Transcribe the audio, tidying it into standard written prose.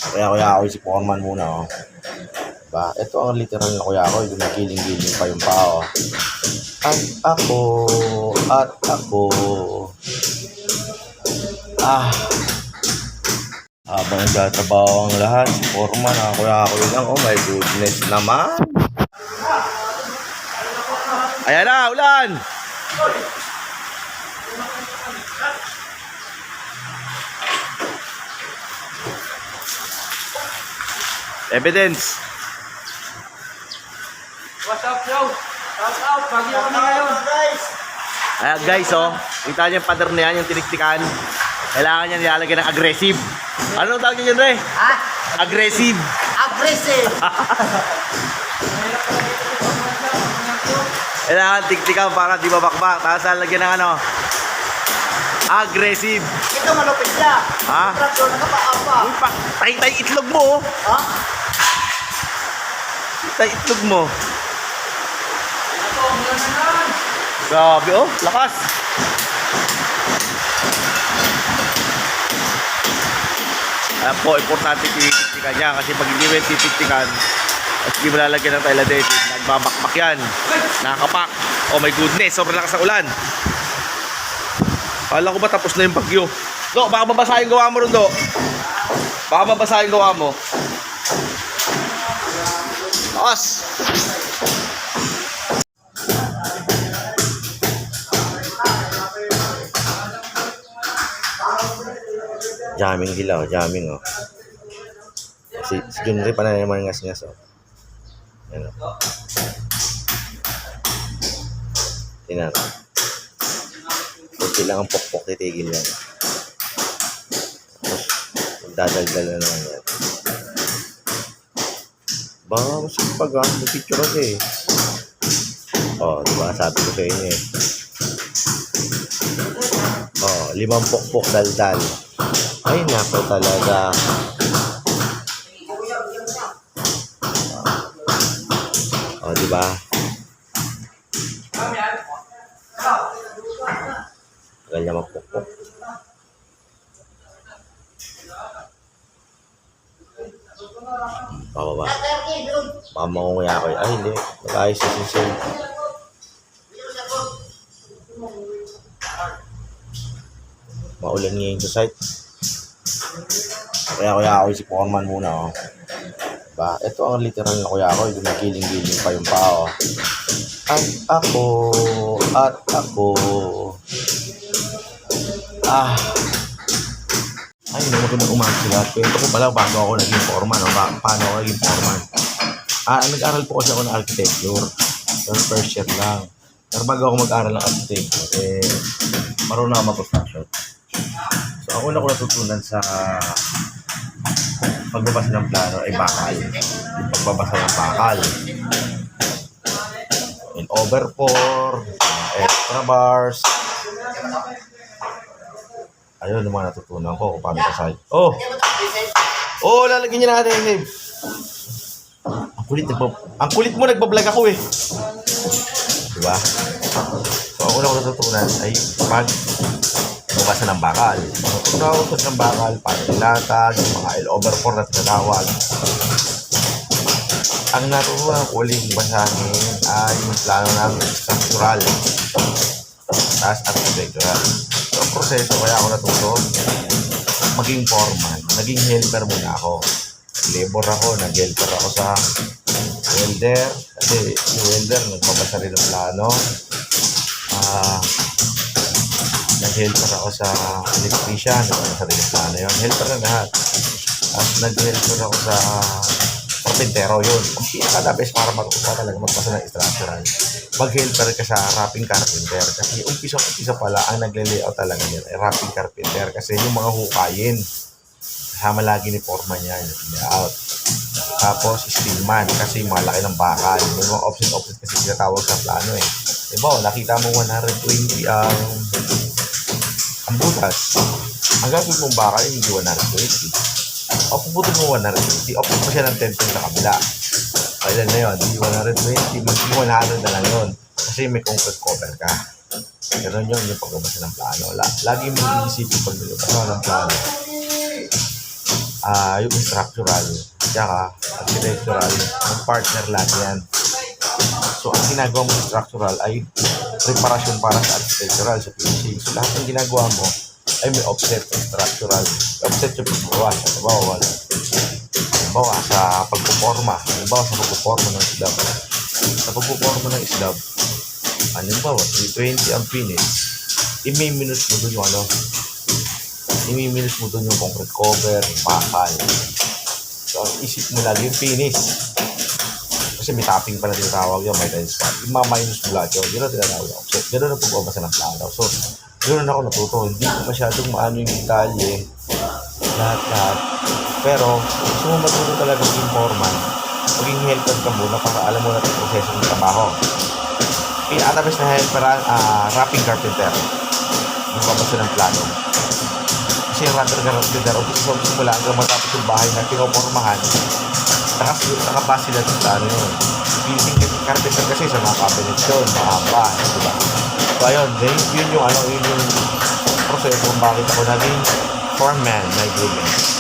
Kaya Kuya Akoy si Foreman muna, oh. Diba? Ito ang literal na Kuya Akoy, gumigiling-giling pa yung paa, oh. At ako, habang nagtatrabaho ang lahat, si Foreman, Kuya Akoy lang, oh my goodness naman. Ayan na, ulan! Evidence. What's up, bro? Shout out, bagyo kami ngayon. Ayan guys, oh. Kita niyo yung pattern na yan, yung tiniktikan. Kailangan niya nilalagyan ng aggressive. Ano tawag niyo yun, Re? Ha? Aggressive. Aggressive! Kailangan tiktikan para di babakbak. Tapos lalagyan ng ano? Aggressive. Ito malupit siya. Ha? Traktor na kapaapa. Uy, tay-tay itlog mo, oh. Ha? Tay itlog mo. Ito, mula na lang. Grabe, oh. Lakas. Ayan po, importante titiktikan niya. Kasi pag hindi mo yung titiktikan, at hindi mo lalagyan ng Tyladate, nagbabakbak yan. Nakakapak. Oh my goodness, sobrang lakas ng ulan. Kala ko ba tapos na yung bagyo? Do, baka mabasahin gawa mo ron, Do. Baka mabasahin gawa mo. Lakas. Jamming hilaw, jamming, oh. Si Junri pa na naman ngas-ngas, oh. Yan, oh. Tingnan. Kunti lang ang pokpok, titigil yan. Tapos, magdadaldal na naman yan. Baka masipag, ha? May picture kasi, eh. Oh, diba? Sabi ko sa inyo, eh. Oh, 5 pokpok daldal. Ay, nako talaga. Oh, diba? Tagal niya magpukpok. Pababa. Baka mangunguya ako. Ay, hindi. Mag-ayos na sinsay. Maulan ngayon sa site. Kaya Kuya Akoy si Foreman muna, oh. Diba? Ito ang literal na Kuya Akoy, gumigiling-giling pa yung paa, oh. At ako. Ay, magandang umaga sa lahat. Kwento ko pala bago ako naging foreman, oh. Paano ako naging foreman? Nag-aral po kasi ako ng architecture. So, first year lang. Pero bago ako mag-aral ng architecture, marunong ako mag-construction. So, ako na ko natutunan sa pagbabasa ng plano ay bakal. Yung pagbabasa ng bakal. In over 4, extra bars. Ayun, yung mga natutunan ko kung paano kasay. Oh! Oh, lalagyan niya natin yung save. Ang kulit mo, nagbablog ako, eh. Diba? So, ako na ko natutunan ay pagbabasa ng bakal. Pagkakautos ng bakal, pag-ilatag, yung mga L over 4 na tinatawag. Ang natutunan ko uling basahin ay yung plano ng structural. Tapos architectural. So, ang proseso kaya ako natuto maging foreman. Naging helper muna ako. Labor ako, nag-helper ako sa welder. Kasi yung welder, nagbabasa rin ng plano. Nag-helper ako sa electrician, nagbabasa rin ng plano yun. Helper na lahat. Tapos nag-helper ako sa carpentero yun. Ang pinaka-the best para matutuwa talaga magbasa ng structural. Mag-helper ka sa wrapping carpenter. Kasi umpisa pala ang nagle-layout talaga yun ay wrapping carpenter. Kasi yung mga hukayin, kasama lagi ni foreman yan, yung layout. Tapos steelman kasi malaki ng bakal. May mga offset kasi tinatawag sa plano, eh. Diba, nakita mo 120 ang butas. Ang gagawin mong bakal hindi 120. O puputin mo 120, o puputin mo siya ng 10 sa kabila. Kailan na yun? Di 120, mag-100 na lang yun. Kasi may concrete cover ka. Ganun yun yung pagbabasa ng plano. Lagi mo iisipin pag nilabasa ng plano. yung structural, tsaka architectural, yung partner lahat yan. So, ang ginagawa mo sa structural ay preparasyon para sa architectural, sa finishing. So, lahat ng ginagawa mo ay may offset sa structural. Offset yung pagbuwas. Halimbawa, sa pagpuporma. Halimbawa, sa pagpuporma ng slab. Sa pagpuporma ng slab, halimbawa, 320 ang finish, i-minus mo dun yung i-minus mo dun yung concrete cover, yung bakal. So, ang isip mo lagi yung finish. Kasi may topping pala tinatawag yun, may tiles pa. Ima-minus mo lahat yun. Yun ang tinatawag yung offset. Ganoon ang pagbabasa ng plano. So, ganoon ako natuto. Hindi ko masyadong maano yung detalye. Lahat. Pero, gusto mo matuto talaga maging foreman. Maging helper ka muna para alam mo natin yung proseso ng trabaho. Pinakatabas na helper, wrapping carpenter. Yung babasa ng plano. Kasi yung wrapping carpenter, umpisa sa simula hanggang matapos yung bahay na pinopormahan. Nakabase na sa ano yun. Building carpenter kasi sa mga cabinet yun, mahaba, diba? So ayun, yun yung proseso kung bakit ako naging foreman na building.